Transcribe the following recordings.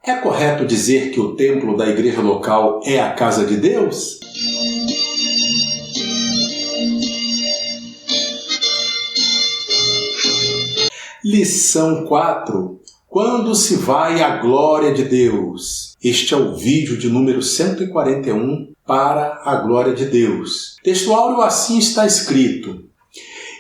É correto dizer que o templo da igreja local é a casa de Deus? Lição 4. Quando se vai à glória de Deus? Este é o vídeo de número 141 para a glória de Deus. Texto áureo assim está escrito: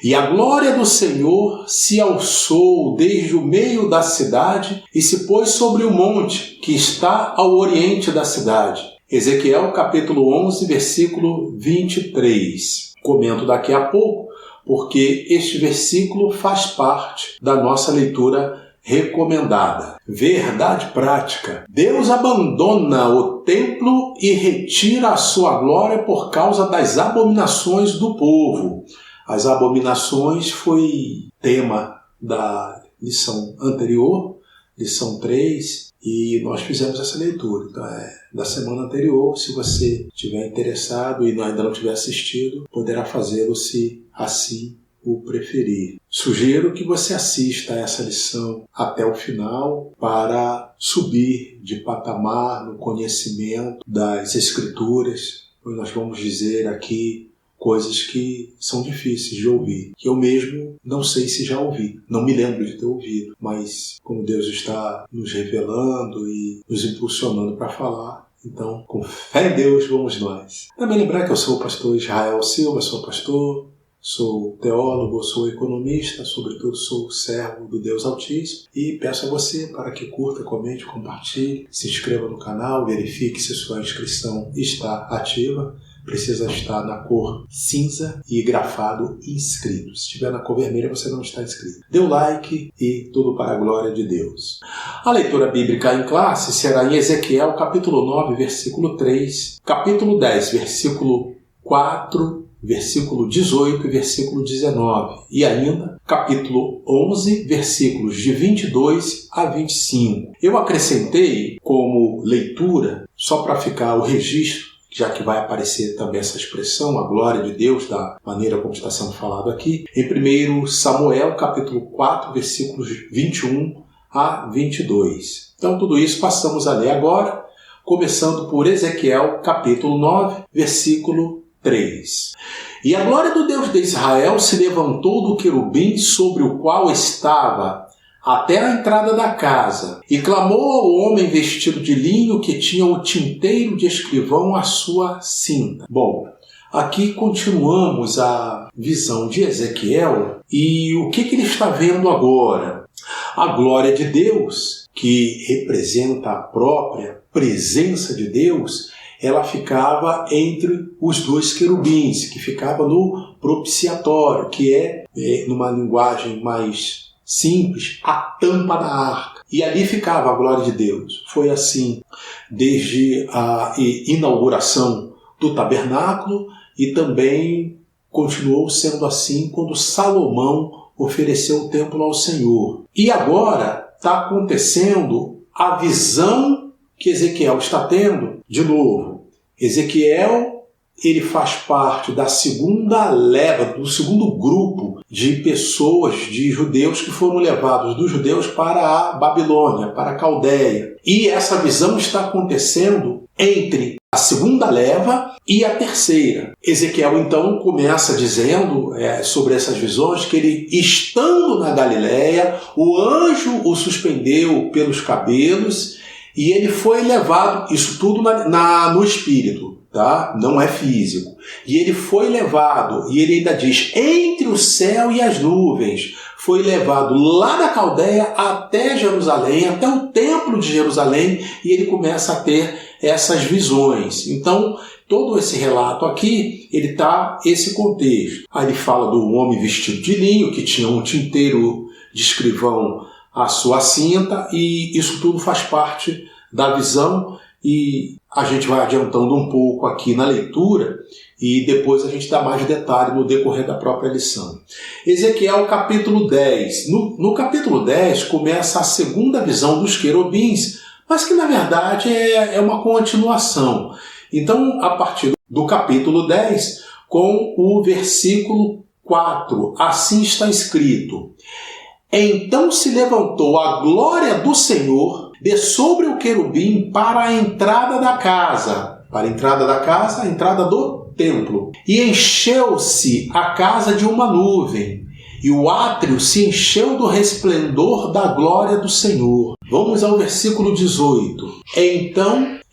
E a glória do Senhor se alçou desde o meio da cidade e se pôs sobre o monte que está ao oriente da cidade. Ezequiel capítulo 11, versículo 23. Comento daqui a pouco, porque este versículo faz parte da nossa leitura recomendada. Verdade prática. Deus abandona o templo e retira a sua glória por causa das abominações do povo. As abominações foi tema da lição anterior, lição 3, e nós fizemos essa leitura. Então da semana anterior. Se você estiver interessado e ainda não tiver assistido, poderá fazê-lo se assim o preferir. Sugiro que você assista a essa lição até o final para subir de patamar no conhecimento das Escrituras. Nós vamos dizer aqui coisas que são difíceis de ouvir, que eu mesmo não sei se já ouvi, não me lembro de ter ouvido, mas como Deus está nos revelando e nos impulsionando para falar, então, com fé em Deus, vamos nós. Também lembrar que eu sou o pastor Israel Silva, sou pastor, sou teólogo, sou economista, sobretudo sou servo do Deus Altíssimo, e peço a você para que curta, comente, compartilhe, se inscreva no canal, verifique se sua inscrição está ativa. Precisa estar na cor cinza e grafado inscrito. Se estiver na cor vermelha, você não está inscrito. Dê o like e tudo para a glória de Deus. A leitura bíblica em classe será em Ezequiel, capítulo 9, versículo 3, capítulo 10, versículo 4, versículo 18 e versículo 19. E ainda, capítulo 11, versículos de 22 a 25. Eu acrescentei como leitura, só para ficar o registro, já que vai aparecer também essa expressão, a glória de Deus, da maneira como está sendo falado aqui, em 1 Samuel, capítulo 4, versículos 21 a 22. Então, tudo isso passamos a ler agora, começando por Ezequiel, capítulo 9, versículo 3. E a glória do Deus de Israel se levantou do querubim sobre o qual estava até a entrada da casa, e clamou ao homem vestido de linho que tinha o tinteiro de escrivão à sua cinta. Bom, aqui continuamos a visão de Ezequiel, e o que ele está vendo agora? A glória de Deus, que representa a própria presença de Deus, ela ficava entre os dois querubins, que ficava no propiciatório, que é, numa linguagem mais simples, a tampa da arca. E ali ficava a glória de Deus. Foi assim desde a inauguração do tabernáculo e também continuou sendo assim quando Salomão ofereceu o templo ao Senhor. E agora está acontecendo a visão que Ezequiel está tendo de novo. Ezequiel, ele faz parte da segunda leva, do segundo grupo de pessoas, de judeus que foram levados dos judeus para a Babilônia, para a Caldeia. E essa visão está acontecendo entre a segunda leva e a terceira. Ezequiel, então, começa dizendo sobre essas visões que ele, estando na Galileia, o anjo o suspendeu pelos cabelos e ele foi levado, isso tudo no espírito, tá? Não é físico. E ele foi levado, e ele ainda diz, entre o céu e as nuvens, foi levado lá da Caldeia até Jerusalém, até o templo de Jerusalém, e ele começa a ter essas visões. Então, todo esse relato aqui, ele está esse contexto. Aí ele fala do homem vestido de linho, que tinha um tinteiro de escrivão à sua cinta, e isso tudo faz parte da visão, e a gente vai adiantando um pouco aqui na leitura e depois a gente dá mais detalhe no decorrer da própria lição. Ezequiel capítulo 10. No capítulo 10 começa a segunda visão dos querubins, mas que na verdade é uma continuação. Então, a partir do capítulo 10, com o versículo 4, assim está escrito: Então se levantou a glória do Senhor de sobre o querubim para a entrada da casa, a entrada do templo. E encheu-se a casa de uma nuvem, e o átrio se encheu do resplendor da glória do Senhor. Vamos ao versículo 18.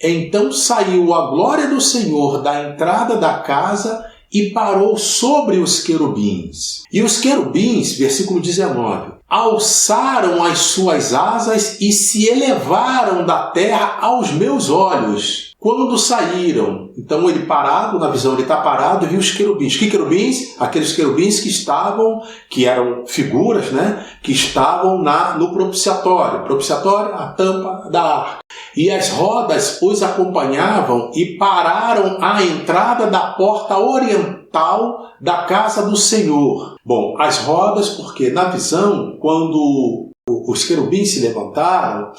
Então saiu a glória do Senhor da entrada da casa e parou sobre os querubins. E os querubins, versículo 19, alçaram as suas asas e se elevaram da terra aos meus olhos quando saíram. Então ele parado, na visão ele está parado e viu os querubins. Que querubins? Aqueles querubins que eram figuras, que estavam no propiciatório. Propiciatório, a tampa da arca. E as rodas os acompanhavam e pararam à entrada da porta oriental da casa do Senhor. Bom, as rodas, porque na visão, quando os querubins se levantaram,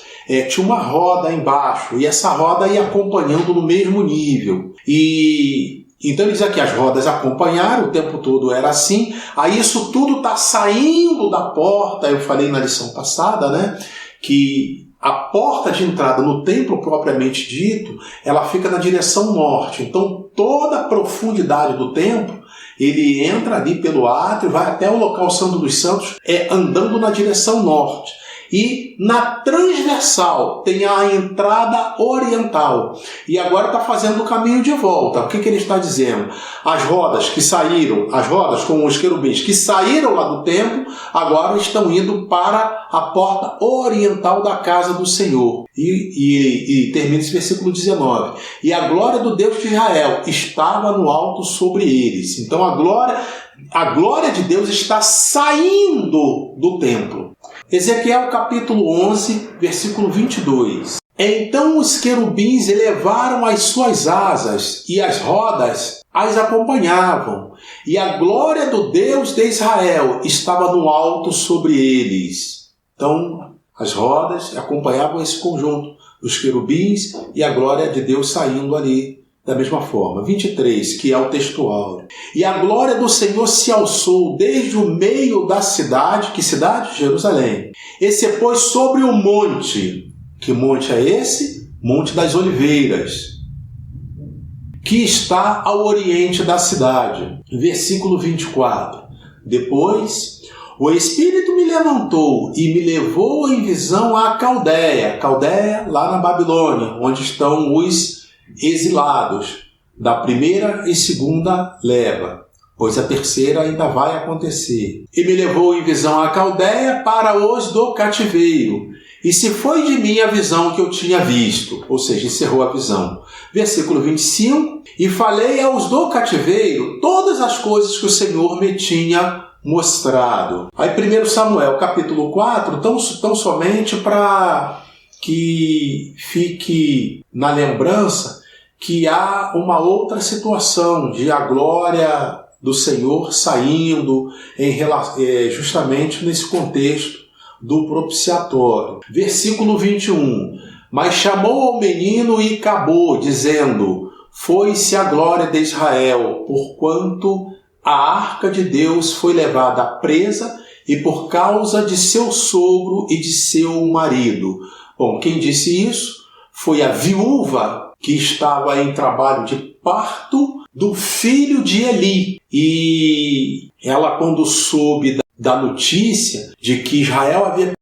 tinha uma roda embaixo, e essa roda ia acompanhando no mesmo nível. E então ele diz aqui, as rodas acompanharam, o tempo todo era assim. Aí isso tudo está saindo da porta. Eu falei na lição passada, que a porta de entrada no templo propriamente dito, ela fica na direção norte. Então toda a profundidade do templo, ele entra ali pelo átrio, vai até o local Santo dos Santos, andando na direção norte. E na transversal tem a entrada oriental. E agora está fazendo o caminho de volta. O que ele está dizendo? As rodas com os querubins que saíram lá do templo, agora estão indo para a porta oriental da casa do Senhor. E termina esse versículo 19. E a glória do Deus de Israel estava no alto sobre eles. Então a glória de Deus está saindo do templo. Ezequiel capítulo 11, versículo 22. Então os querubins elevaram as suas asas e as rodas as acompanhavam, e a glória do Deus de Israel estava no alto sobre eles. Então as rodas acompanhavam esse conjunto dos querubins e a glória de Deus saindo ali da mesma forma. 23, que é o textual. E a glória do Senhor se alçou desde o meio da cidade. Que cidade? Jerusalém. E se pôs sobre o monte. Que monte é esse? Monte das Oliveiras, que está ao oriente da cidade. Versículo 24. Depois o Espírito me levantou e me levou em visão à Caldeia. Caldeia, lá na Babilônia, onde estão os exilados da primeira e segunda leva, pois a terceira ainda vai acontecer. E me levou em visão à Caldeia para os do cativeiro, e se foi de mim a visão que eu tinha visto, ou seja, encerrou a visão. Versículo 25, e falei aos do cativeiro todas as coisas que o Senhor me tinha mostrado. Aí 1 Samuel capítulo 4, tão somente para que fique na lembrança que há uma outra situação de a glória do Senhor saindo justamente nesse contexto do propiciatório. Versículo 21. Mas chamou ao menino e acabou, dizendo: foi-se a glória de Israel, porquanto a arca de Deus foi levada presa e por causa de seu sogro e de seu marido. Bom, quem disse isso foi a viúva que estava em trabalho de parto do filho de Eli. E ela, quando soube da notícia de que Israel havia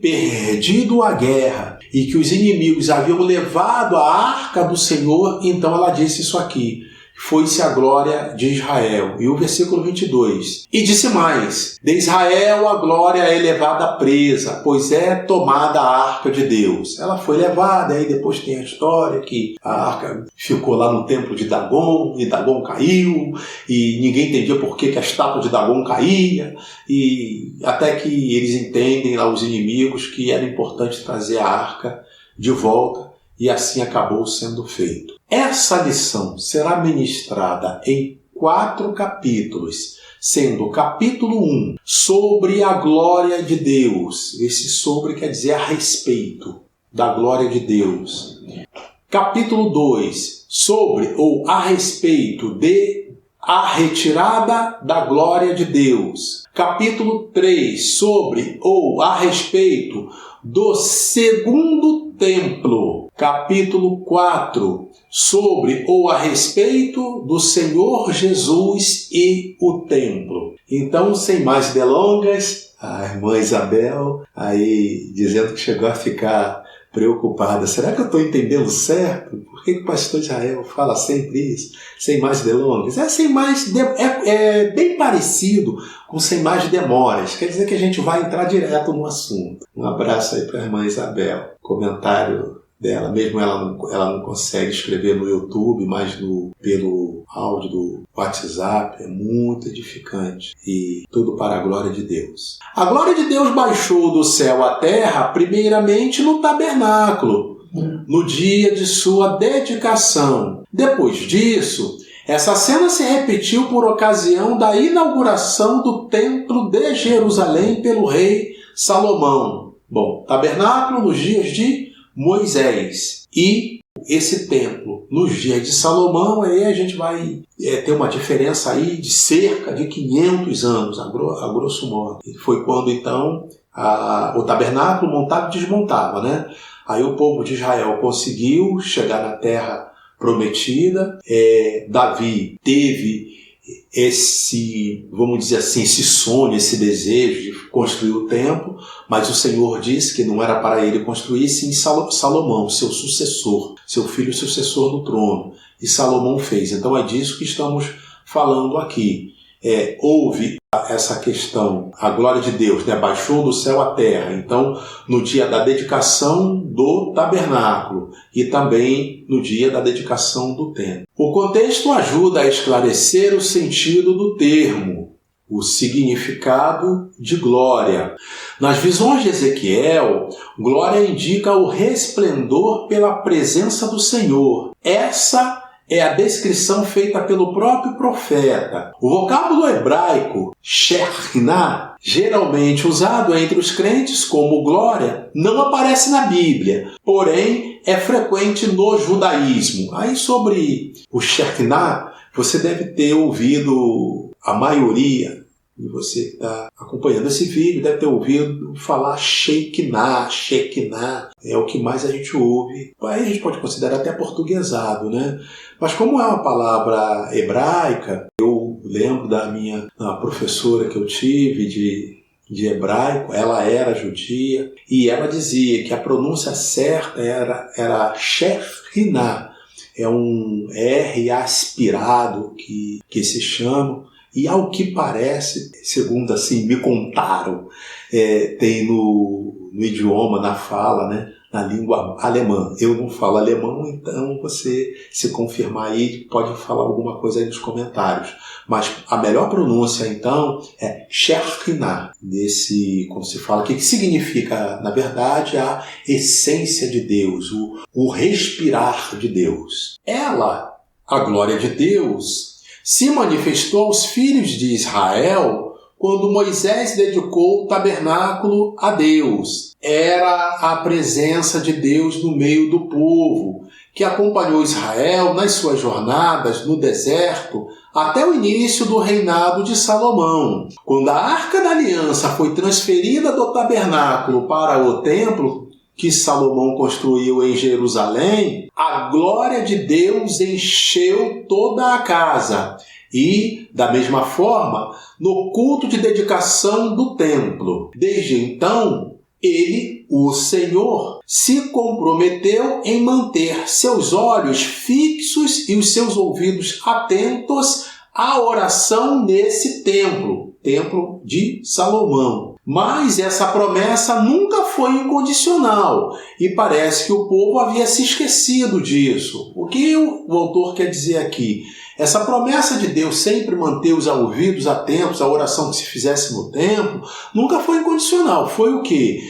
perdido a guerra e que os inimigos haviam levado a arca do Senhor, então ela disse isso aqui: foi-se a glória de Israel. E o versículo 22. E disse mais: de Israel a glória é levada presa, pois é tomada a arca de Deus. Ela foi levada, aí depois tem a história que a arca ficou lá no templo de Dagon, e Dagon caiu, e ninguém entendia por que a estátua de Dagon caía, e até que eles entendem lá, os inimigos, que era importante trazer a arca de volta, e assim acabou sendo feito. Essa lição será ministrada em 4 capítulos, sendo o capítulo 1 sobre a glória de Deus. Esse sobre quer dizer a respeito da glória de Deus. Capítulo 2 sobre ou a respeito de a retirada da glória de Deus. Capítulo 3 sobre ou a respeito do segundo templo, capítulo 4, sobre ou a respeito do Senhor Jesus e o templo. Então, sem mais delongas, a irmã Isabel aí dizendo que chegou a ficar preocupada. Será que eu estou entendendo certo? Por que o pastor Israel fala sempre isso? Sem mais delongas. É bem parecido com sem mais demoras. Quer dizer que a gente vai entrar direto no assunto. Um abraço aí para a irmã Isabel. Comentário dela, mesmo ela não consegue escrever no YouTube, mas pelo áudio do WhatsApp, é muito edificante e tudo para a glória de Deus. A glória de Deus baixou do céu à terra, primeiramente no tabernáculo, no dia de sua dedicação. Depois disso, essa cena se repetiu por ocasião da inauguração do Templo de Jerusalém pelo rei Salomão. Bom, tabernáculo nos dias de Moisés e esse templo nos dias de Salomão, aí a gente vai ter uma diferença aí de cerca de 500 anos, a grosso modo. Foi quando então o tabernáculo montava e desmontava, né? Aí o povo de Israel conseguiu chegar na terra prometida. Davi teve esse, vamos dizer assim, esse sonho, esse desejo de construir o templo, mas o Senhor disse que não era para ele construir, sim Salomão, seu sucessor, seu filho sucessor no trono. E Salomão fez. Então é disso que estamos falando aqui. Houve essa questão, a glória de Deus, né, baixou do céu à terra. Então, no dia da dedicação do tabernáculo e também no dia da dedicação do templo. O contexto ajuda a esclarecer o sentido do termo, o significado de glória. Nas visões de Ezequiel, glória indica o resplendor pela presença do Senhor. Essa é a descrição feita pelo próprio profeta. O vocábulo hebraico, Shekhinah, geralmente usado entre os crentes como glória, não aparece na Bíblia, porém é frequente no judaísmo. Aí sobre o Shekhinah, você deve ter ouvido, a maioria de você que está acompanhando esse vídeo, deve ter ouvido falar Shekinah, é o que mais a gente ouve. Aí a gente pode considerar até portuguesado, né? Mas como é uma palavra hebraica, eu lembro da minha professora que eu tive de hebraico, ela era judia, e ela dizia que a pronúncia certa era Shekhinah, é um R aspirado que se chama. E ao que parece, segundo assim me contaram, tem no idioma, na fala, né, na língua alemã. Eu não falo alemão, então você, se confirmar aí, pode falar alguma coisa aí nos comentários. Mas a melhor pronúncia, então, é Shekhinah. Como se fala, o que significa, na verdade, a essência de Deus, o respirar de Deus. Ela, a glória de Deus, se manifestou aos filhos de Israel quando Moisés dedicou o tabernáculo a Deus. Era a presença de Deus no meio do povo, que acompanhou Israel nas suas jornadas no deserto até o início do reinado de Salomão. Quando a Arca da Aliança foi transferida do tabernáculo para o templo que Salomão construiu em Jerusalém, a glória de Deus encheu toda a casa. E, da mesma forma, no culto de dedicação do templo. Desde então, ele, o Senhor, se comprometeu em manter seus olhos fixos e os seus ouvidos atentos à oração nesse templo de Salomão. Mas essa promessa nunca foi incondicional e parece que o povo havia se esquecido disso. O que o autor quer dizer aqui? Essa promessa de Deus sempre manter os ouvidos atentos à oração que se fizesse no templo nunca foi incondicional. Foi o que?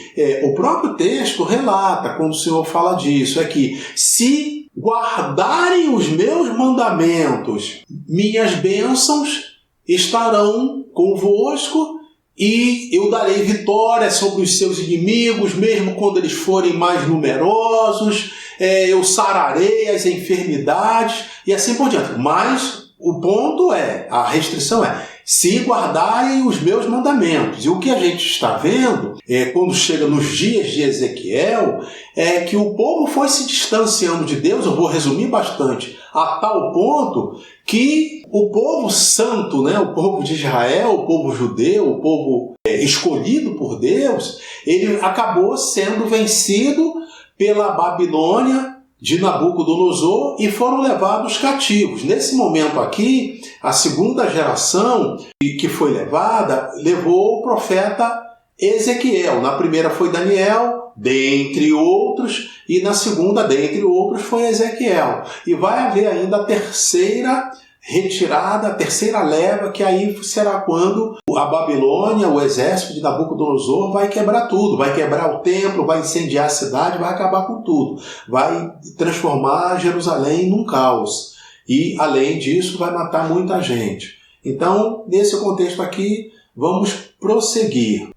O próprio texto relata, quando o Senhor fala disso, é que se guardarem os meus mandamentos, minhas bênçãos estarão convosco e eu darei vitória sobre os seus inimigos, mesmo quando eles forem mais numerosos, eu sararei as enfermidades e assim por diante. Mas o ponto a restrição se guardarem os meus mandamentos. E o que a gente está vendo, quando chega nos dias de Ezequiel, é que o povo foi se distanciando de Deus, eu vou resumir bastante, a tal ponto que o povo santo, né, o povo de Israel, o povo judeu, o povo escolhido por Deus, ele acabou sendo vencido pela Babilônia de Nabucodonosor e foram levados cativos. Nesse momento aqui, a segunda geração que foi levada levou o profeta Ezequiel. Na primeira foi Daniel, dentre outros, e na segunda, dentre outros, foi Ezequiel. E vai haver ainda a terceira retirada, a terceira leva, que aí será quando a Babilônia, o exército de Nabucodonosor, vai quebrar tudo, vai quebrar o templo, vai incendiar a cidade, vai acabar com tudo, vai transformar Jerusalém num caos e, além disso, vai matar muita gente. Então, nesse contexto aqui, vamos prosseguir.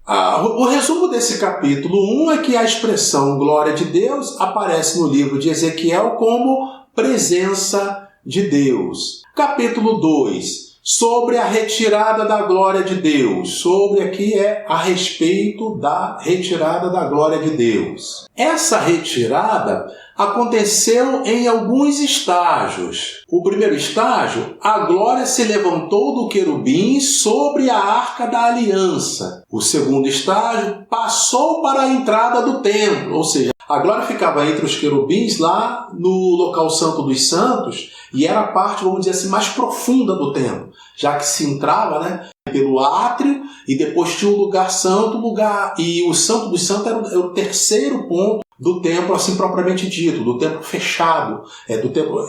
O resumo desse capítulo 1 é que a expressão glória de Deus aparece no livro de Ezequiel como presença de Deus. Capítulo 2, sobre a retirada da glória de Deus. Sobre aqui é a respeito da retirada da glória de Deus. Essa retirada aconteceu em alguns estágios. O primeiro estágio, a glória se levantou do querubim sobre a arca da aliança. O segundo estágio, passou para a entrada do templo, ou seja, a glória ficava entre os querubins lá no local santo dos santos e era a parte, vamos dizer assim, mais profunda do templo, já que se entrava, né, pelo átrio e depois tinha o lugar santo, e o santo dos santos era o terceiro ponto do templo, assim propriamente dito, do templo fechado, do templo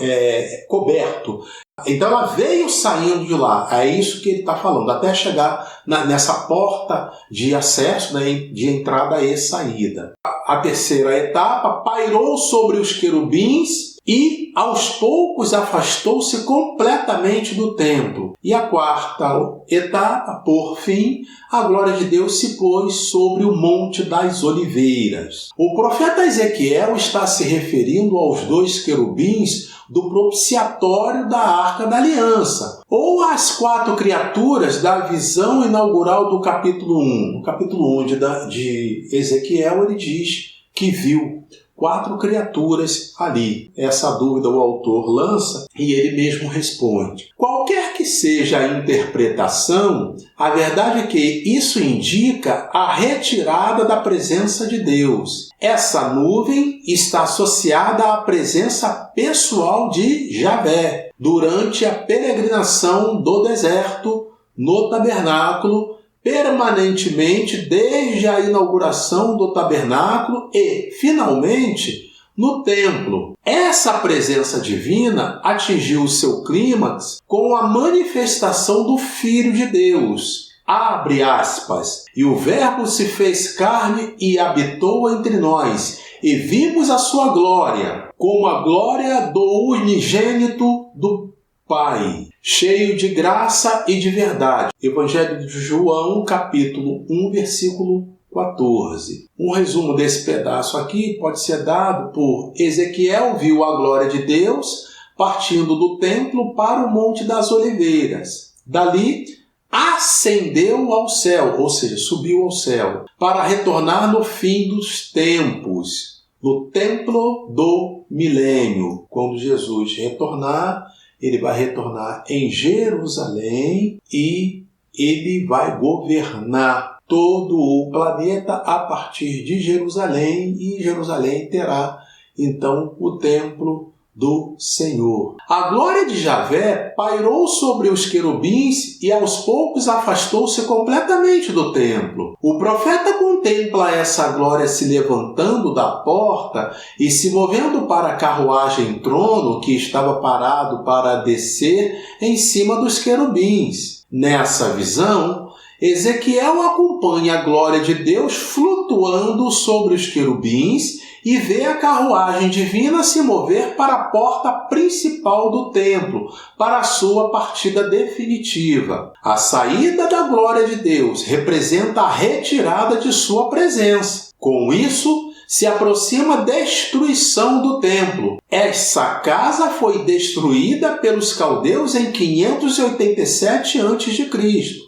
coberto. Então ela veio saindo de lá, é isso que ele está falando, até chegar nessa porta de acesso, né, de entrada e saída. A terceira etapa pairou sobre os querubins e aos poucos afastou-se completamente do templo. E a quarta etapa, por fim, a glória de Deus se pôs sobre o Monte das Oliveiras. O profeta Ezequiel está se referindo aos dois querubins do propiciatório da Arca da Aliança, ou às 4 criaturas da visão inaugural do capítulo 1. No capítulo 1 de Ezequiel, ele diz que viu 4 criaturas ali. Essa dúvida o autor lança e ele mesmo responde. Qualquer que seja a interpretação, a verdade é que isso indica a retirada da presença de Deus. Essa nuvem está associada à presença pessoal de Javé durante a peregrinação do deserto no tabernáculo, permanentemente desde a inauguração do tabernáculo e, finalmente, no templo. Essa presença divina atingiu o seu clímax com a manifestação do Filho de Deus. Abre aspas. E o Verbo se fez carne e habitou entre nós, e vimos a sua glória, como a glória do unigênito do Pai, cheio de graça e de verdade. Evangelho de João, capítulo 1, versículo 14. Um resumo desse pedaço aqui pode ser dado por Ezequiel viu a glória de Deus partindo do templo para o Monte das Oliveiras. Dali, ascendeu ao céu, ou seja, subiu ao céu, para retornar no fim dos tempos, no templo do milênio. Quando Jesus retornar, ele vai retornar em Jerusalém e ele vai governar todo o planeta a partir de Jerusalém, e Jerusalém terá, então, o templo do Senhor. A glória de Javé pairou sobre os querubins e aos poucos afastou-se completamente do templo. O profeta contempla essa glória se levantando da porta e se movendo para a carruagem-trono que estava parado para descer em cima dos querubins. Nessa visão, Ezequiel acompanha a glória de Deus flutuando sobre os querubins e vê a carruagem divina se mover para a porta principal do templo, para a sua partida definitiva. A saída da glória de Deus representa a retirada de sua presença. Com isso, se aproxima a destruição do templo. Essa casa foi destruída pelos caldeus em 587 a.C.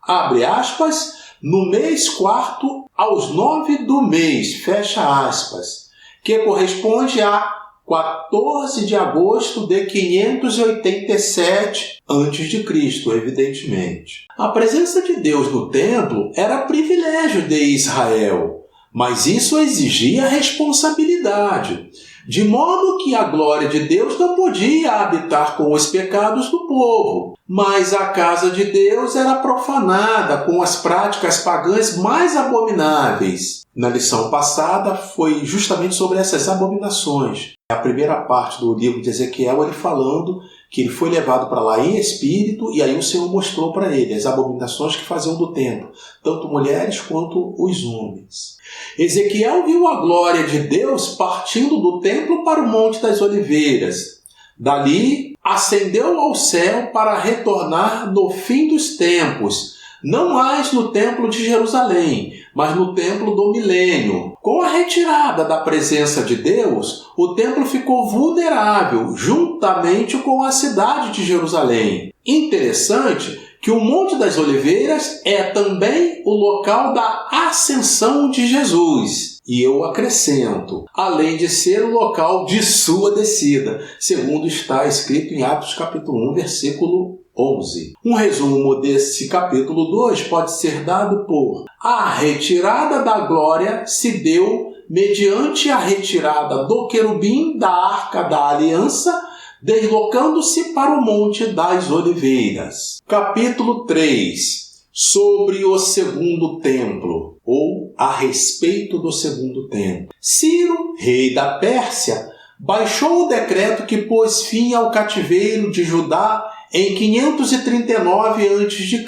Abre aspas, no mês 4, aos 9 do mês, fecha aspas, que corresponde a 14 de agosto de 587 a.C., evidentemente. A presença de Deus no templo era privilégio de Israel, mas isso exigia responsabilidade, de modo que a glória de Deus não podia habitar com os pecados do povo, mas a casa de Deus era profanada com as práticas pagãs mais abomináveis. Na lição passada foi justamente sobre essas abominações. A primeira parte do livro de Ezequiel, ele falando que ele foi levado para lá em espírito e aí o Senhor mostrou para ele as abominações que faziam do templo, tanto mulheres quanto os homens. Ezequiel viu a glória de Deus partindo do templo para o Monte das Oliveiras. Dali, ascendeu ao céu para retornar no fim dos tempos, não mais no templo de Jerusalém, mas no templo do milênio. Com a retirada da presença de Deus, o templo ficou vulnerável, juntamente com a cidade de Jerusalém. Interessante que o Monte das Oliveiras é também o local da ascensão de Jesus. E eu acrescento, além de ser o local de sua descida, segundo está escrito em Atos capítulo 1, versículo 11. Um resumo desse capítulo 2 pode ser dado por: a retirada da glória se deu mediante a retirada do querubim da Arca da Aliança, deslocando-se para o Monte das Oliveiras. Capítulo 3. Sobre o segundo templo, ou a respeito do segundo templo. Ciro, rei da Pérsia, baixou o decreto que pôs fim ao cativeiro de Judá em 539 a.C.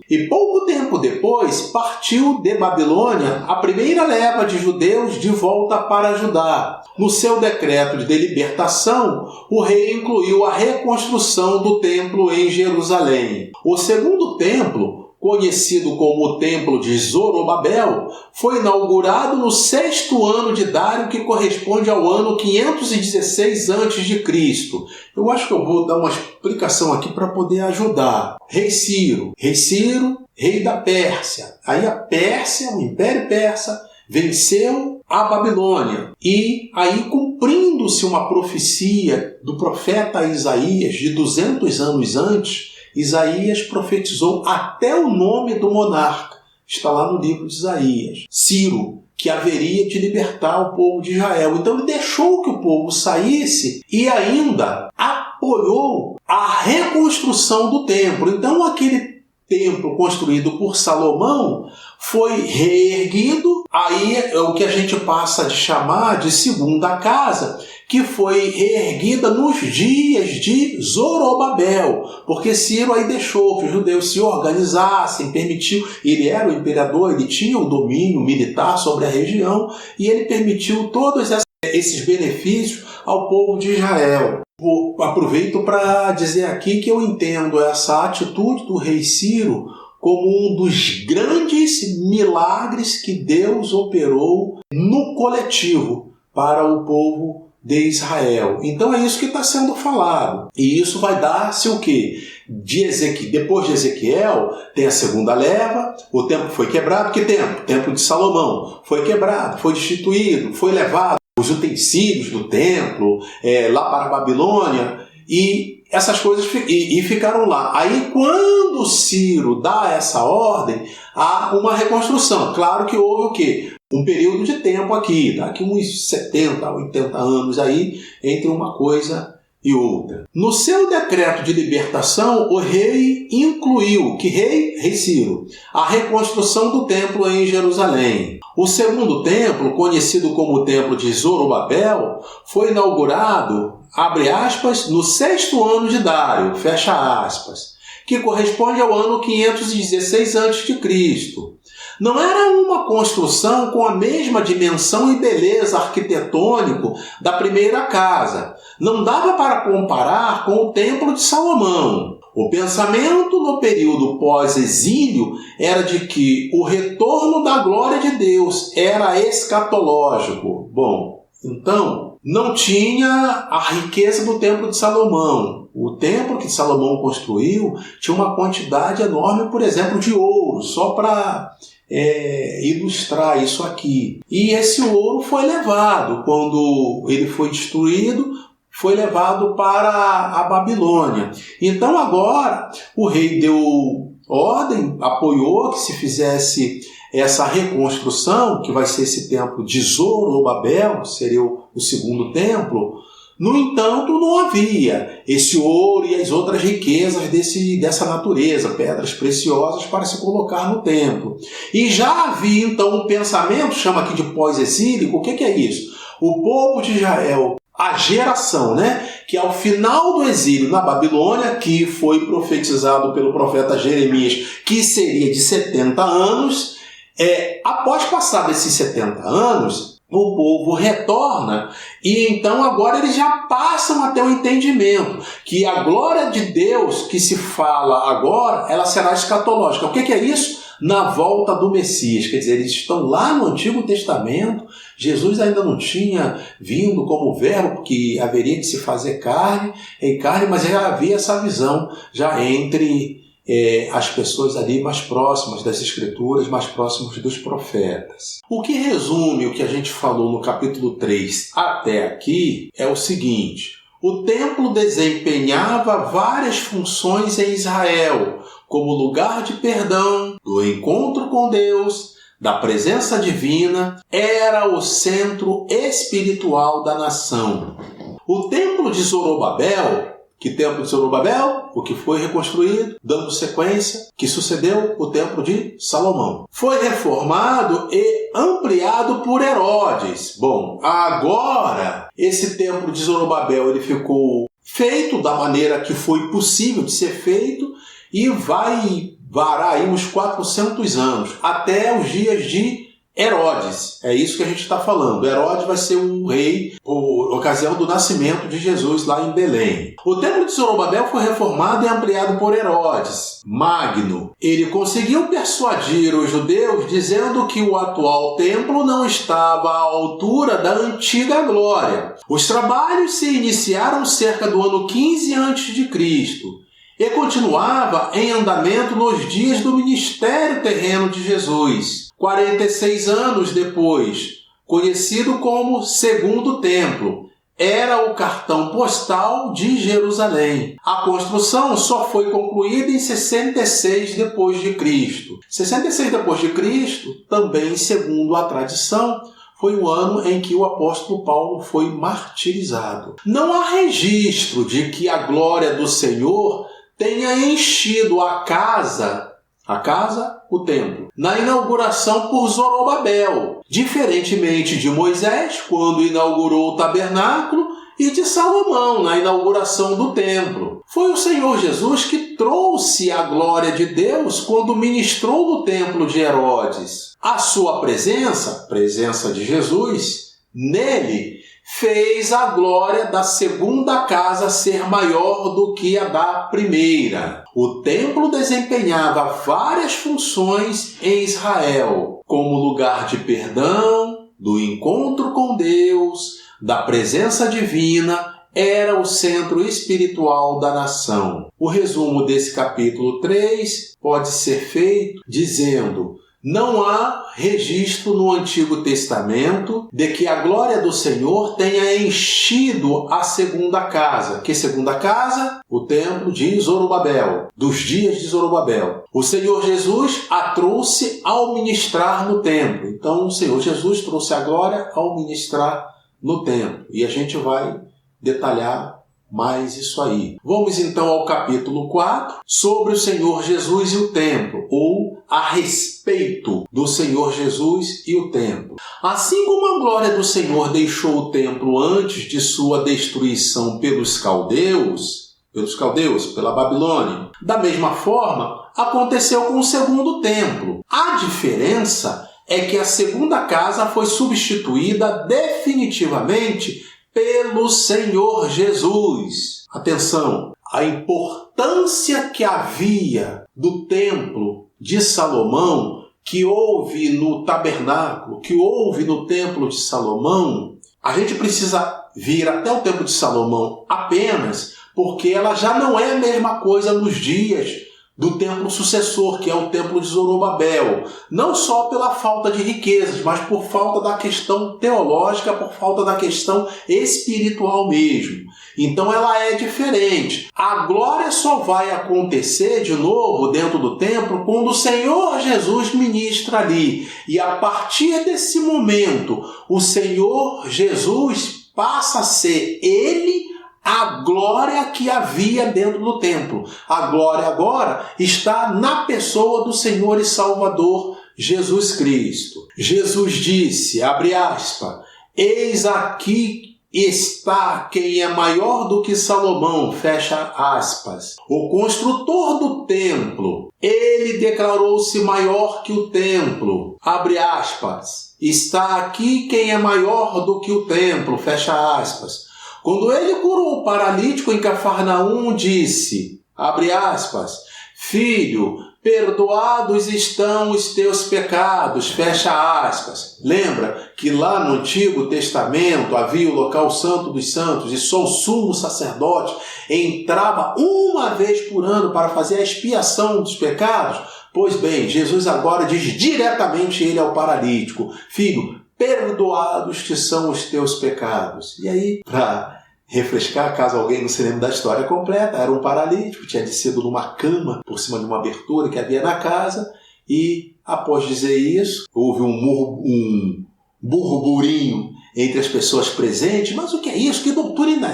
e pouco tempo depois partiu de Babilônia a primeira leva de judeus de volta para Judá. No seu decreto de libertação, o rei incluiu a reconstrução do templo em Jerusalém. O segundo templo, conhecido como o Templo de Zorobabel, foi inaugurado no 6º ano de Dário, que corresponde ao ano 516 a.C. Eu acho que eu vou dar uma explicação aqui para poder ajudar. Rei Ciro, rei da Pérsia. Aí a Pérsia, o Império Persa, venceu a Babilônia. E aí, cumprindo-se uma profecia do profeta Isaías de 200 anos antes, Isaías profetizou até o nome do monarca. Está lá no livro de Isaías. Ciro, que haveria de libertar o povo de Israel. Então ele deixou que o povo saísse e ainda apoiou a reconstrução do templo. Então aquele templo construído por Salomão foi reerguido. Aí é o que a gente passa a chamar de segunda casa, que foi reerguida nos dias de Zorobabel, porque Ciro aí deixou que os judeus se organizassem, permitiu, ele era o imperador, ele tinha o domínio militar sobre a região, e ele permitiu todos esses benefícios ao povo de Israel. Aproveito para dizer aqui que eu entendo essa atitude do rei Ciro como um dos grandes milagres que Deus operou no coletivo para o povo de Israel. Então é isso que está sendo falado. E isso vai dar-se o quê? Depois de Ezequiel, tem a segunda leva, o templo foi quebrado. Que templo? O templo de Salomão. Foi quebrado, foi destituído, foi levado os utensílios do templo lá para a Babilônia, e essas coisas ficaram lá. Aí, quando Ciro dá essa ordem, há uma reconstrução. Claro que houve o quê? Um período de tempo aqui, daqui uns 70, 80 anos aí, entre uma coisa e outra. No seu decreto de libertação, o rei incluiu, rei Ciro, a reconstrução do templo em Jerusalém. O segundo templo, conhecido como o Templo de Zorobabel, foi inaugurado, abre aspas, no 6º ano de Dário, fecha aspas, que corresponde ao ano 516 a.C. Não era uma construção com a mesma dimensão e beleza arquitetônico da primeira casa. Não dava para comparar com o Templo de Salomão. O pensamento no período pós-exílio era de que o retorno da glória de Deus era escatológico. Bom, então, não tinha a riqueza do Templo de Salomão. O templo que Salomão construiu tinha uma quantidade enorme, por exemplo, de ouro, só para ilustrar isso aqui. E esse ouro foi levado, quando ele foi destruído, foi levado para a Babilônia. Então agora o rei deu ordem, apoiou que se fizesse essa reconstrução, que vai ser esse templo de Zorobabel, seria o segundo templo. No entanto, não havia esse ouro e as outras riquezas dessa natureza, pedras preciosas para se colocar no templo. E já havia então um pensamento, chama aqui de pós-exílico. O que é isso? O povo de Israel, a geração, que ao final do exílio na Babilônia, que foi profetizado pelo profeta Jeremias, que seria de 70 anos, após passar desses 70 anos, o povo retorna e então agora eles já passam até o entendimento que a glória de Deus que se fala agora, ela será escatológica. O que é isso? Na volta do Messias. Quer dizer, eles estão lá no Antigo Testamento, Jesus ainda não tinha vindo como verbo, que haveria de se fazer carne, mas já havia essa visão já entre as pessoas ali mais próximas das Escrituras, mais próximas dos profetas. O que resume o que a gente falou no capítulo 3 até aqui é o seguinte: o templo desempenhava várias funções em Israel, como lugar de perdão, do encontro com Deus, da presença divina, era o centro espiritual da nação. O templo de Zorobabel, que templo de Zorobabel? O que foi reconstruído, dando sequência, que sucedeu o templo de Salomão. Foi reformado e ampliado por Herodes. Bom, agora esse templo de Zorobabel ele ficou feito da maneira que foi possível de ser feito e vai varar aí uns 400 anos, até os dias de Herodes. É isso que a gente está falando. Herodes vai ser um rei por ocasião do nascimento de Jesus lá em Belém. O templo de Zorobabel foi reformado e ampliado por Herodes Magno. Ele conseguiu persuadir os judeus dizendo que o atual templo não estava à altura da antiga glória. Os trabalhos se iniciaram cerca do ano 15 a.C. e continuava em andamento nos dias do ministério terreno de Jesus. 46 anos depois, conhecido como Segundo Templo, era o cartão postal de Jerusalém. A construção só foi concluída em 66 depois de Cristo. 66 depois de Cristo, também segundo a tradição, foi o ano em que o apóstolo Paulo foi martirizado. Não há registro de que a glória do Senhor tenha enchido a casa, o templo, na inauguração por Zorobabel, diferentemente de Moisés, quando inaugurou o tabernáculo, e de Salomão, na inauguração do templo. Foi o Senhor Jesus que trouxe a glória de Deus quando ministrou no templo de Herodes. A sua presença de Jesus, nele, fez a glória da segunda casa ser maior do que a da primeira. O templo desempenhava várias funções em Israel, como lugar de perdão, do encontro com Deus, da presença divina, era o centro espiritual da nação. O resumo desse capítulo 3 pode ser feito dizendo: não há registro no Antigo Testamento de que a glória do Senhor tenha enchido a segunda casa. Que segunda casa? O templo de Zorobabel, dos dias de Zorobabel. O Senhor Jesus a trouxe ao ministrar no templo. Então, o Senhor Jesus trouxe a glória ao ministrar no templo. E a gente vai detalhar mais isso aí. Vamos então ao capítulo 4, sobre o Senhor Jesus e o templo, ou a respeito do Senhor Jesus e o templo. Assim como a glória do Senhor deixou o templo antes de sua destruição pelos caldeus, pela Babilônia, da mesma forma aconteceu com o segundo templo. A diferença é que a segunda casa foi substituída definitivamente pelo Senhor Jesus. Atenção! a importância que havia do templo de Salomão, que houve no tabernáculo, que houve no templo de Salomão, a gente precisa vir até o templo de Salomão apenas porque ela já não é a mesma coisa nos dias do templo sucessor, que é o templo de Zorobabel. Não só pela falta de riquezas, mas por falta da questão teológica, por falta da questão espiritual mesmo. Então ela é diferente. A glória só vai acontecer de novo dentro do templo quando o Senhor Jesus ministra ali. E a partir desse momento, o Senhor Jesus passa a ser Ele a glória que havia dentro do templo. A glória agora está na pessoa do Senhor e Salvador Jesus Cristo. Jesus disse, abre aspas, eis aqui está quem é maior do que Salomão, fecha aspas. O construtor do templo, ele declarou-se maior que o templo, abre aspas. Está aqui quem é maior do que o templo, fecha aspas. Quando ele curou o paralítico em Cafarnaum, disse, abre aspas, filho, perdoados estão os teus pecados, fecha aspas. Lembra que lá no Antigo Testamento havia o local santo dos santos e só o sumo sacerdote entrava uma vez por ano para fazer a expiação dos pecados? Pois bem, Jesus agora diz diretamente ele ao paralítico, filho, perdoados te são os teus pecados. E aí, para refrescar, caso alguém não se lembre da história completa, era um paralítico, tinha descido numa cama por cima de uma abertura que havia na casa e, após dizer isso, houve um burburinho entre as pessoas presentes. Mas o que é isso? Que doutrina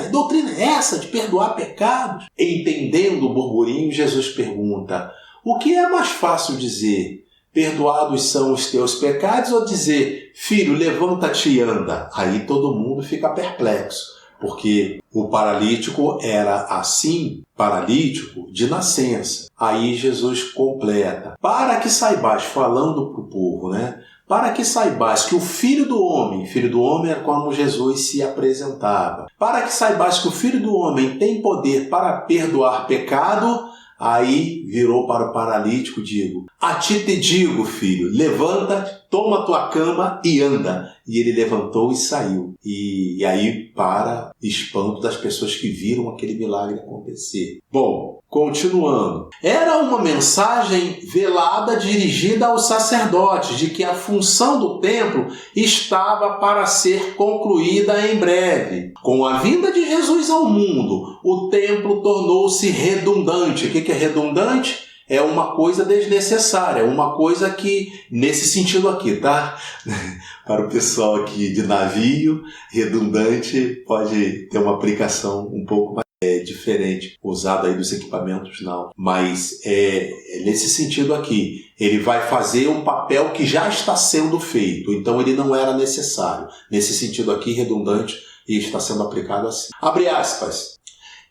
é essa de perdoar pecados? Entendendo o burburinho, Jesus pergunta, o que é mais fácil dizer? Perdoados são os teus pecados, ou dizer, filho, levanta-te e anda? Aí todo mundo fica perplexo, porque o paralítico era assim, paralítico de nascença. Aí Jesus completa, para que saibais, falando para o povo, para que saibais que o Filho do Homem é como Jesus se apresentava, para que saibais que o Filho do Homem tem poder para perdoar pecado. Aí virou para o paralítico, digo, a ti te digo, filho, levanta, toma tua cama e anda. E ele levantou e saiu. E aí para espanto das pessoas que viram aquele milagre acontecer. Bom, continuando. Era uma mensagem velada dirigida aos sacerdotes de que a função do templo estava para ser concluída em breve. Com a vinda de Jesus ao mundo, o templo tornou-se redundante. O que é redundante? É uma coisa desnecessária, uma coisa que, nesse sentido aqui, tá? Para o pessoal aqui de navio, redundante pode ter uma aplicação um pouco mais diferente, usada aí dos equipamentos não. Mas nesse sentido aqui, ele vai fazer um papel que já está sendo feito, então ele não era necessário. Nesse sentido aqui, redundante, e está sendo aplicado assim. Abre aspas.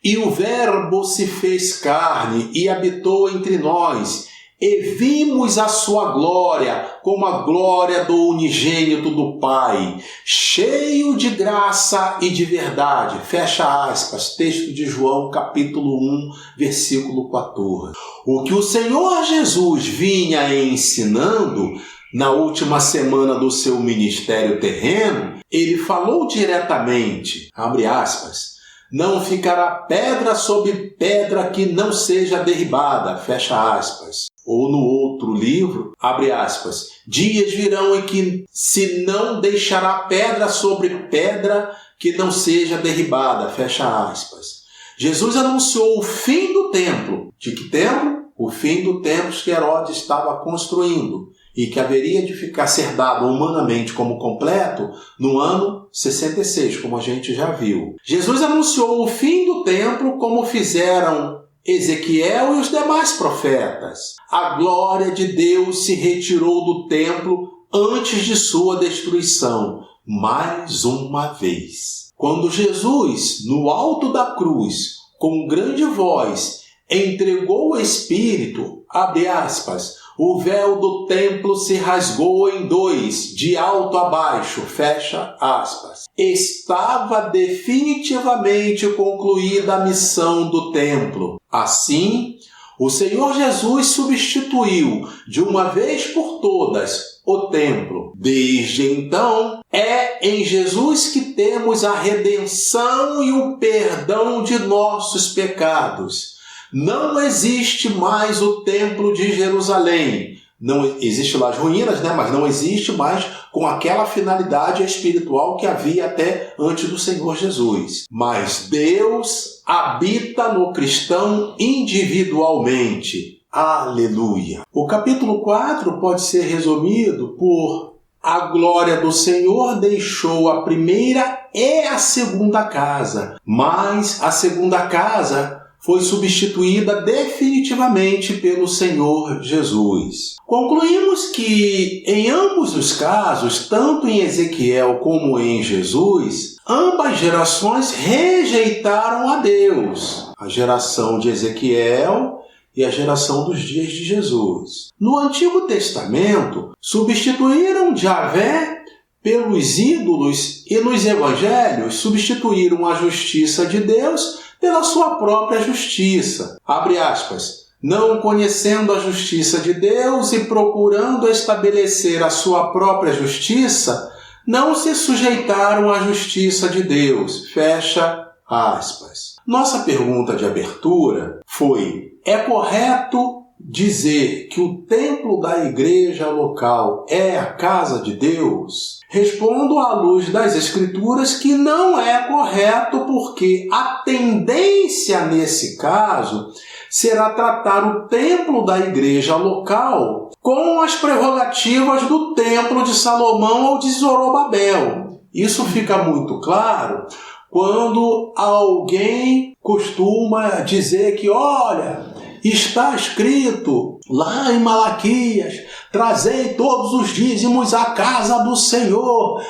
E o Verbo se fez carne e habitou entre nós, e vimos a sua glória, como a glória do unigênito do Pai, cheio de graça e de verdade. Fecha aspas, texto de João, capítulo 1, versículo 14. O que o Senhor Jesus vinha ensinando na última semana do seu ministério terreno, ele falou diretamente, abre aspas, não ficará pedra sobre pedra que não seja derribada, fecha aspas. Ou no outro livro, abre aspas, dias virão em que se não deixará pedra sobre pedra que não seja derribada, fecha aspas. Jesus anunciou o fim do templo. De que templo? O fim do templo que Herodes estava construindo e que haveria de ser dado humanamente como completo no ano 66, como a gente já viu. Jesus anunciou o fim do templo como fizeram Ezequiel e os demais profetas. A glória de Deus se retirou do templo antes de sua destruição, mais uma vez. Quando Jesus, no alto da cruz, com grande voz, entregou o Espírito, abre aspas, O véu do templo se rasgou em dois, de alto a baixo, fecha aspas. Estava definitivamente concluída a missão do templo. Assim, o Senhor Jesus substituiu, de uma vez por todas, o templo. Desde então, é em Jesus que temos a redenção e o perdão de nossos pecados. Não existe mais o templo de Jerusalém. Não existe lá as ruínas, mas não existe mais com aquela finalidade espiritual que havia até antes do Senhor Jesus. Mas Deus habita no cristão individualmente. Aleluia! O capítulo 4 pode ser resumido por: a glória do Senhor deixou a primeira e a segunda casa, mas a segunda casa foi substituída definitivamente pelo Senhor Jesus. Concluímos que, em ambos os casos, tanto em Ezequiel como em Jesus, ambas gerações rejeitaram a Deus. A geração de Ezequiel e a geração dos dias de Jesus. No Antigo Testamento, substituíram Javé pelos ídolos e nos evangelhos substituíram a justiça de Deus pela sua própria justiça. Abre aspas. Não conhecendo a justiça de Deus e procurando estabelecer a sua própria justiça, não se sujeitaram à justiça de Deus. Fecha aspas. Nossa pergunta de abertura foi: é correto dizer que o templo da igreja local é a casa de Deus? Respondo à luz das Escrituras que não é correto, porque a tendência nesse caso será tratar o templo da igreja local com as prerrogativas do templo de Salomão ou de Zorobabel. Isso fica muito claro quando alguém costuma dizer que, olha, está escrito lá em Malaquias, trazei todos os dízimos à casa do Senhor.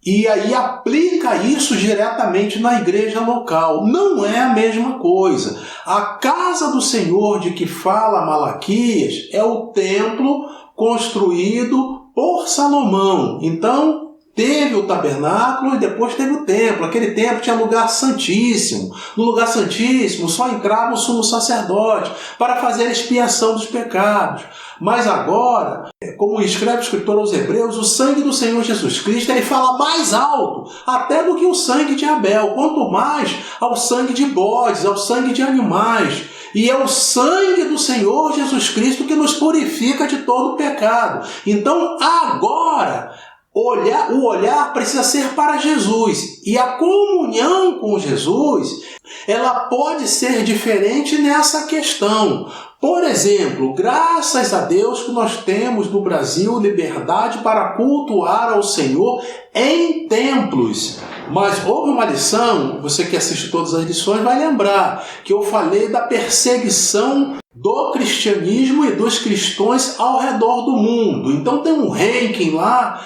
E aí aplica isso diretamente na igreja local. Não é a mesma coisa. A casa do Senhor de que fala Malaquias é o templo construído por Salomão. Então, teve o tabernáculo e depois teve o templo. Aquele templo tinha lugar santíssimo. No lugar santíssimo só entrava o sumo sacerdote para fazer a expiação dos pecados. Mas agora, como escreve o escritor aos Hebreus, o sangue do Senhor Jesus Cristo, ele fala mais alto até do que o sangue de Abel, quanto mais ao sangue de bodes, ao sangue de animais. E é o sangue do Senhor Jesus Cristo que nos purifica de todo pecado. Então, agora, o olhar precisa ser para Jesus. E a comunhão com Jesus, ela pode ser diferente nessa questão. Por exemplo, graças a Deus que nós temos no Brasil liberdade para cultuar ao Senhor em templos. Mas houve uma lição, você que assiste todas as lições vai lembrar, que eu falei da perseguição do cristianismo e dos cristãos ao redor do mundo. Então tem um ranking lá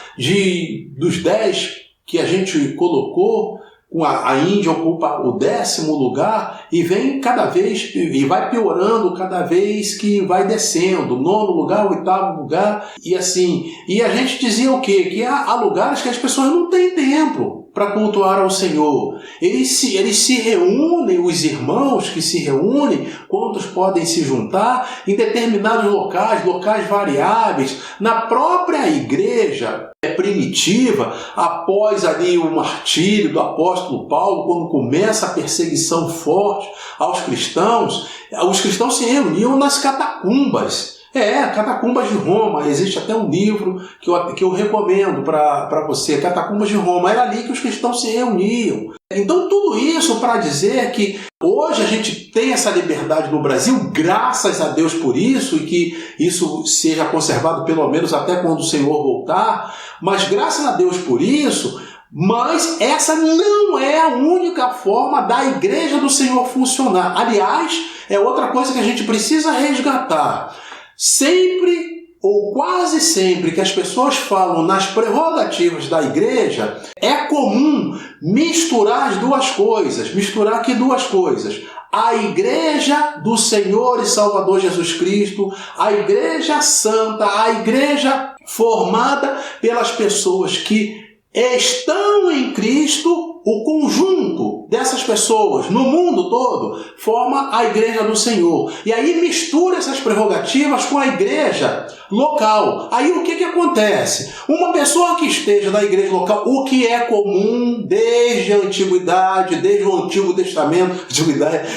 dos 10 que a gente colocou. A Índia ocupa o 10º lugar e vem cada vez, e vai piorando cada vez que vai descendo, 9º lugar, 8º lugar, e assim. E a gente dizia o quê? Que há lugares que as pessoas não têm templo para cultuar ao Senhor. Eles se reúnem, os irmãos que se reúnem, quantos podem se juntar, em determinados locais variáveis, na própria igreja primitiva, após ali o martírio do apóstolo Paulo, quando começa a perseguição forte aos cristãos, os cristãos se reuniam nas catacumbas. Catacumbas de Roma. Existe até um livro que eu recomendo para você, Catacumbas de Roma. Era ali que os cristãos se reuniam. Então tudo isso para dizer que hoje a gente tem essa liberdade no Brasil, graças a Deus por isso, e que isso seja conservado pelo menos até quando o Senhor voltar, mas graças a Deus por isso. Mas essa não é a única forma da igreja do Senhor funcionar. Aliás, é outra coisa que a gente precisa resgatar. Sempre ou quase sempre que as pessoas falam nas prerrogativas da igreja, é comum misturar aqui duas coisas. a Igreja do Senhor e Salvador Jesus Cristo, a Igreja Santa, a Igreja formada pelas pessoas que estão em Cristo. O conjunto dessas pessoas no mundo todo forma a Igreja do Senhor. E aí mistura essas prerrogativas com a igreja local. Aí o que acontece? Uma pessoa que esteja na igreja local, o que é comum desde a antiguidade, desde o Antigo Testamento,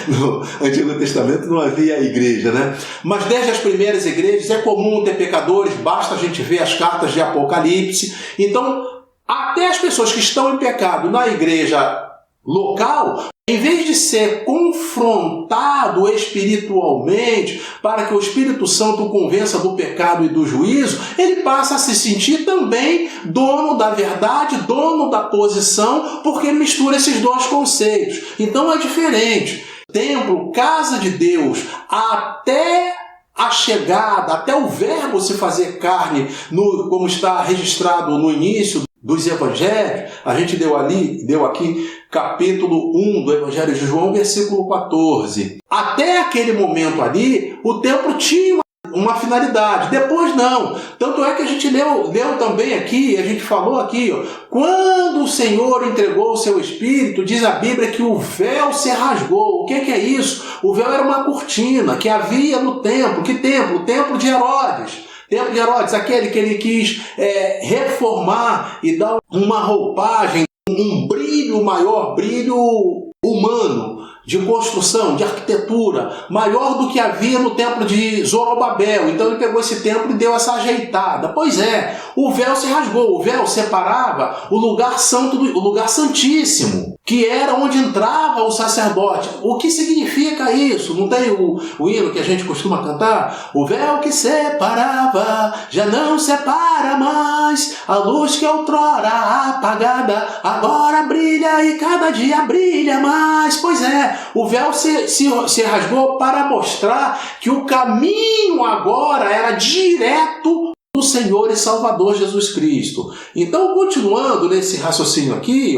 no Antigo Testamento não havia igreja, né? Mas desde as primeiras igrejas é comum ter pecadores, basta a gente ver as cartas de Apocalipse. Então, até as pessoas que estão em pecado na igreja local, em vez de ser confrontado espiritualmente para que o Espírito Santo o convença do pecado e do juízo, ele passa a se sentir também dono da verdade, dono da posição, porque mistura esses dois conceitos. Então é diferente. Templo, casa de Deus, até a chegada, até o verbo se fazer carne, como está registrado no início dos evangelhos, a gente deu aqui capítulo 1 do Evangelho de João, versículo 14. Até aquele momento ali, o templo tinha uma finalidade, depois não. Tanto é que a gente leu também aqui, a gente falou aqui, quando o Senhor entregou o seu Espírito, diz a Bíblia que o véu se rasgou. O que é isso? O véu era uma cortina que havia no templo. Que templo? O templo de Herodes. Templo de Herodes, aquele que ele quis reformar e dar uma roupagem, um brilho maior, brilho humano, de construção, de arquitetura, maior do que havia no templo de Zorobabel. Então ele pegou esse templo e deu essa ajeitada. Pois é, o véu se rasgou, o véu separava o lugar santo, o lugar santíssimo, que era onde entrava o sacerdote. O que significa isso? Não tem o hino que a gente costuma cantar? O véu que separava, já não separa mais, a luz que outrora apagada, agora brilha e cada dia brilha mais. Pois é, o véu se rasgou para mostrar que o caminho agora era direto do Senhor e Salvador Jesus Cristo. Então, continuando nesse raciocínio aqui,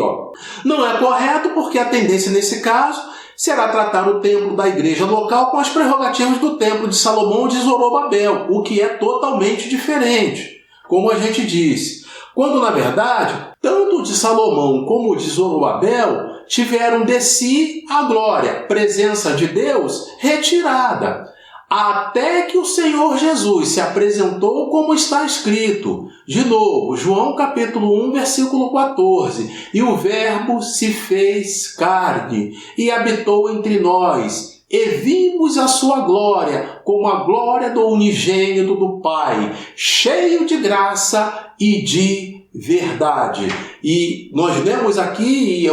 não é correto porque a tendência nesse caso será tratar o templo da igreja local com as prerrogativas do templo de Salomão ou de Zorobabel, o que é totalmente diferente, como a gente disse. Quando, na verdade, tanto o de Salomão como o de Zorobabel tiveram de si a glória, presença de Deus retirada, até que o Senhor Jesus se apresentou como está escrito. De novo, João capítulo 1, versículo 14. E o Verbo se fez carne e habitou entre nós, e vimos a sua glória, como a glória do unigênito do Pai, cheio de graça e de verdade. E nós lemos aqui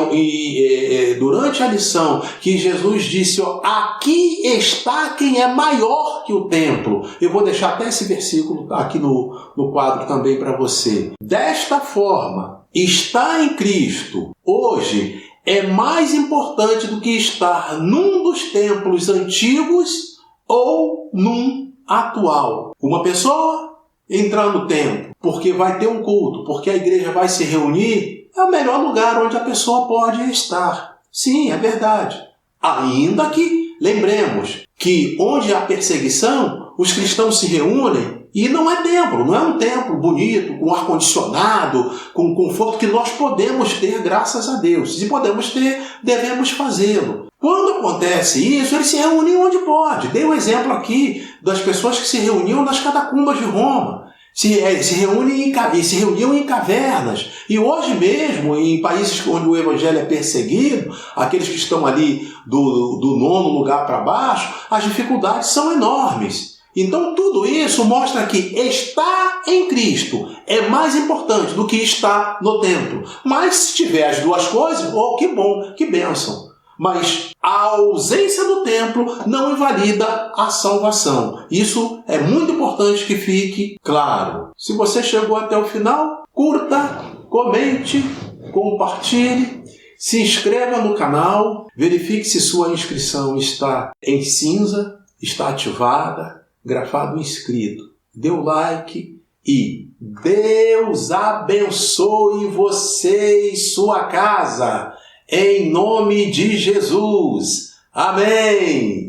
durante a lição que Jesus disse, aqui está quem é maior que o templo. Eu vou deixar até esse versículo aqui no quadro também para você. Desta forma, estar em Cristo hoje é mais importante do que estar num dos templos antigos ou num atual. Uma pessoa entrar no templo porque vai ter um culto, porque a igreja vai se reunir, é o melhor lugar onde a pessoa pode estar. Sim, é verdade. Ainda que, lembremos, que onde há perseguição, os cristãos se reúnem e não é templo, não é um templo bonito, com ar-condicionado, com conforto que nós podemos ter, graças a Deus. Se podemos ter, devemos fazê-lo. Quando acontece isso, eles se reúnem onde pode. Dei um exemplo aqui das pessoas que se reuniam nas catacumbas de Roma. Se reuniam em cavernas. E hoje mesmo, em países onde o evangelho é perseguido, aqueles que estão ali do nono lugar para baixo, as dificuldades são enormes. Então tudo isso mostra que estar em Cristo é mais importante do que estar no templo. Mas se tiver as duas coisas, que bom, que bênção. Mas a ausência do templo não invalida a salvação. Isso é muito importante que fique claro. Se você chegou até o final, curta, comente, compartilhe, se inscreva no canal, verifique se sua inscrição está em cinza, está ativada, grafado inscrito. Dê o like e Deus abençoe você e sua casa. Em nome de Jesus. Amém!